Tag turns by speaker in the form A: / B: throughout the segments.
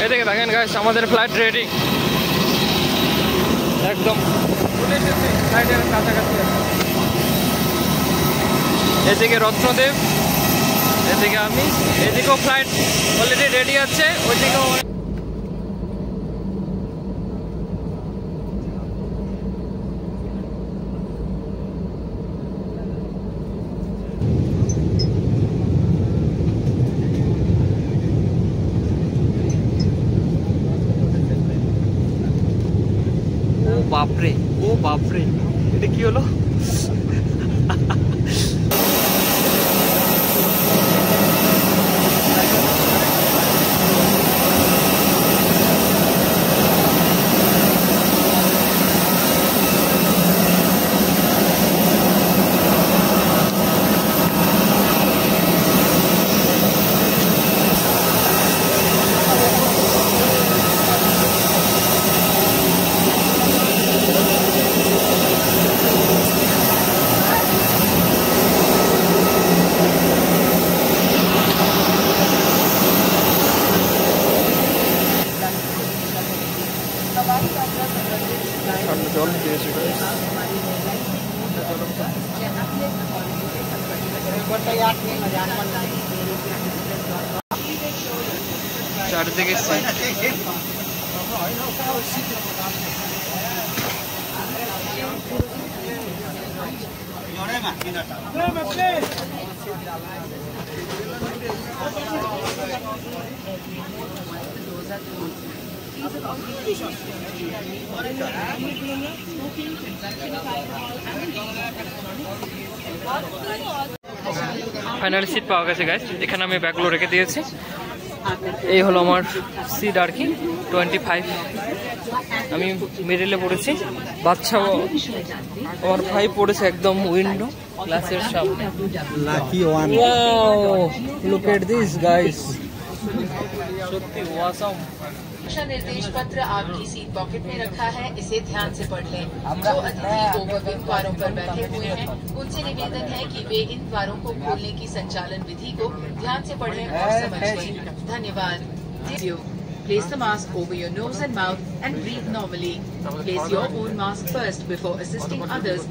A: এদিকে দেখেন গাইস, আমাদের ফ্লাইট রেডি একদম। ফ্লাইটের কাছাকাছি এদিকে রত্নদেব, এদিকে আমি, এদিকেও ফ্লাইট অলরেডি রেডি আছে, ওইদিকেও। বাপরে, ও বাপরে, এটা কি হলো? জল দিয়েছে চারদিকে ফাইনালি সিট পাওয়া গেছে গাইস। এখানে আমি ব্যাগগুলো রেখে দিয়েছি। এই হলো আমার সিট আর কি, 25। আমি মিডলে পড়েছি, বাচ্চাও আমার ভাই পড়েছে একদম উইন্ডো গ্লাসের সামনে। Lucky one. Wow, look at this guys, সত্যি ওয়াসাম।
B: निर्देश पत्र आपकी सीट पॉकेट में रखा है, इसे ध्यान से पढ़ लें। जो अतिथि ओवरविंग द्वारों पर बैठे हुए हैं, उनसे निवेदन है कि वे इन द्वारों को खोलने की संचालन विधि को ध्यान से पढ़ें और समझ लें। धन्यवाद। Place the mask over your nose and mouth and breathe normally. Place your own mask first before assisting others.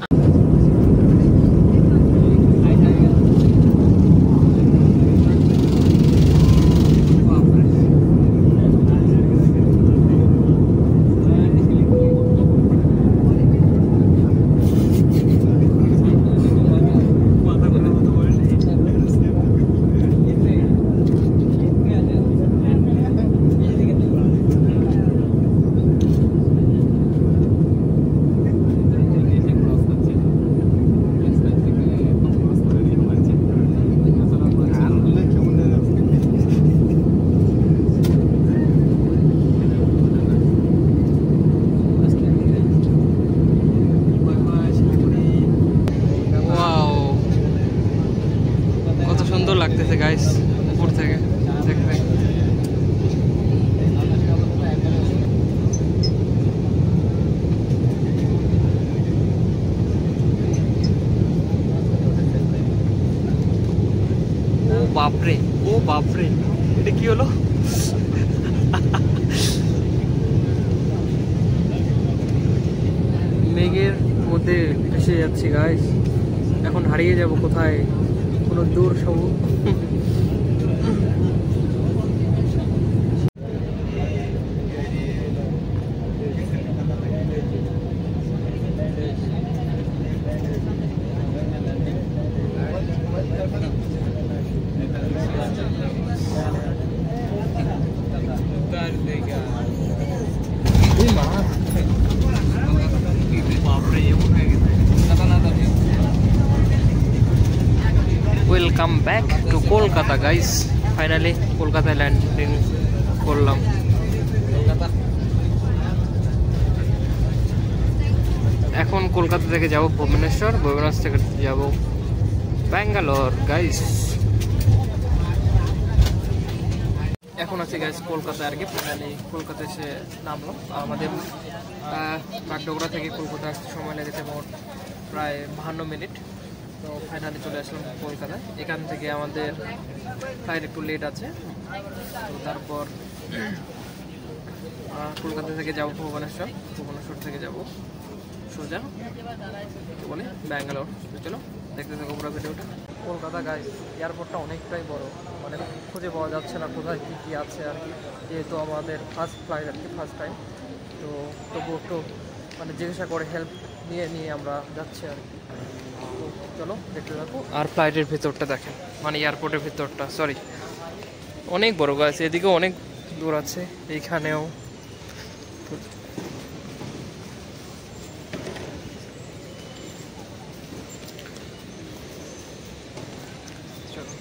A: সুন্দর লাগতেছে গাইস উপর থেকে দেখতে। ও বাপরে, ও বাপরে, এটা কি হলো? মেঘের মধ্যে ভেসে যাচ্ছি গাইস, এখন হারিয়ে যাব কোথায়, কোনো দূর সব। Welcome back to Kolkata guys. Finally কলকাতায় ল্যান্ডিং করলাম। এখন কলকাতা থেকে যাব ভুবনেশ্বর, ভুবনেশ্বর থেকে যাব ব্যাঙ্গালোর গাইস। এখন আছি গাইস কলকাতায় আর কি। ফাইনালি কলকাতায় এসে নামলাম। আমাদের বাগডোগরা থেকে কলকাতা আসতে সময় লেগেছে মোট প্রায় 52 মিনিট। তো ফাইনালি চলে আসলাম কলকাতায়। এখান থেকে আমাদের ফ্লাইট একটু লেট আছে, তো তারপর কলকাতা থেকে যাব ভুবনেশ্বর, ভুবনেশ্বর থেকে যাব সোজা কি বলে ব্যাঙ্গালোর। তো চলো দেখতে থাকো পুরো ভিডিওটা। কলকাতা গাইস এয়ারপোর্টটা অনেকটাই বড়, মানে খুঁজে পাওয়া যাচ্ছে না কোথায় কী কী আছে আর কি, যেহেতু আমাদের ফার্স্ট ফ্লাইট আর কি, ফার্স্ট টাইম। তো তবু একটু মানে জিজ্ঞাসা করে হেল্প নিয়ে নিয়ে আমরা যাচ্ছি আর কি। তো চলো দেখতে থাকো। আর ফ্লাইটের ভিতরটা দেখেন, মানে এয়ারপোর্টের ভিতরটা, সরি অনেক বড় গাছ, এদিকেও অনেক দূর আছে, এইখানেও।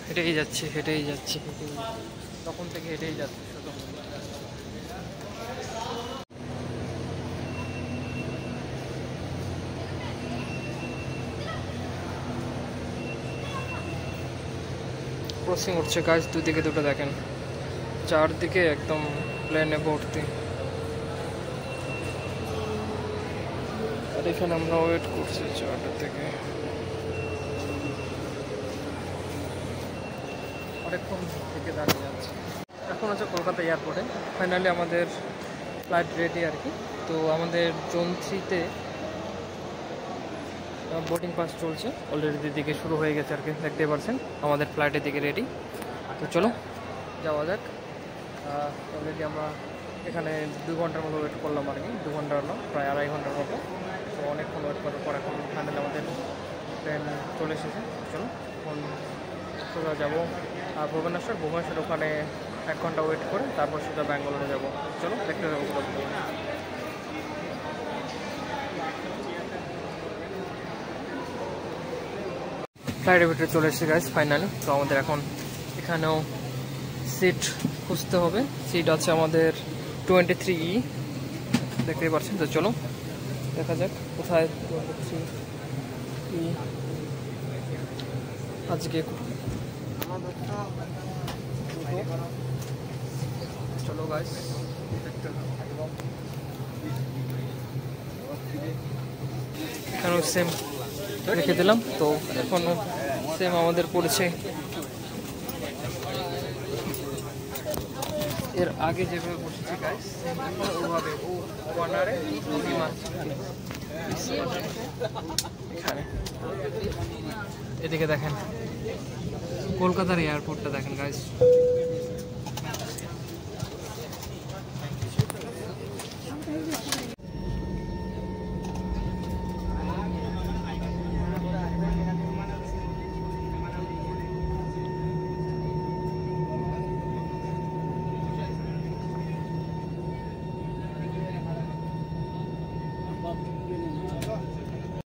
A: হেঁটেই যাচ্ছে হেঁটেই যাচ্ছে তখন থেকে হেঁটেই যাচ্ছে শুধু। ক্রসিং উঠছে গাছ, দুদিকে দুটো দেখেন, চারদিকে একদম প্লেনে ভর্তি। আর এখানে আমরা ওয়েট করছি 4টা থেকে, অনেকক্ষণ থেকে দাঁড়িয়ে যাচ্ছে। এখন হচ্ছে কলকাতা এয়ারপোর্টে, ফাইনালি আমাদের ফ্লাইট রেডি আর কি। তো আমাদের জোন 3-তে বোর্ডিং পাস চলছে অলরেডি, দিকে শুরু হয়ে গেছে আর কি, দেখতে পাচ্ছেন আমাদের ফ্লাইটের দিকে রেডি। তো চলো যাওয়া যাক। অলরেডি আমরা এখানে 2 ঘন্টার মতো ওয়েট করলাম আর কি, 2 ঘন্টা হলো, প্রায় 2.5 ঘন্টার মতো। তো অনেকক্ষণ ওয়েট করার পর এখন ফাইনালি আমাদের ট্রেন চলে এসেছে। চলো এখন সোজা যাবো ভুবনেশ্বর, ভুবনেশ্বর ওখানে 1 ঘন্টা ওয়েট করে তারপর সোজা ব্যাঙ্গালোরে যাবো। চলো দেখতে যাবো। ফ্লাইটের ভিতরে চলে এসেছে গাইস ফাইনালি। তো আমাদের এখন এখানেও সিট খুঁজতে হবে, সিট আছে আমাদের 23E, দেখতেই পাচ্ছেন। তো চলো দেখা যাক কোথায় 23E আজকে। চলো গাইস এখানেও সেম রেখে দিলাম। তো এখনও সেম আমাদের পড়েছে এর আগে যেভাবে বসেছি গাইস, এখন ওভাবে ও কর্নারে এখানে। এদিকে দেখেন কলকাতার এয়ারপোর্টটা দেখেন গাইস।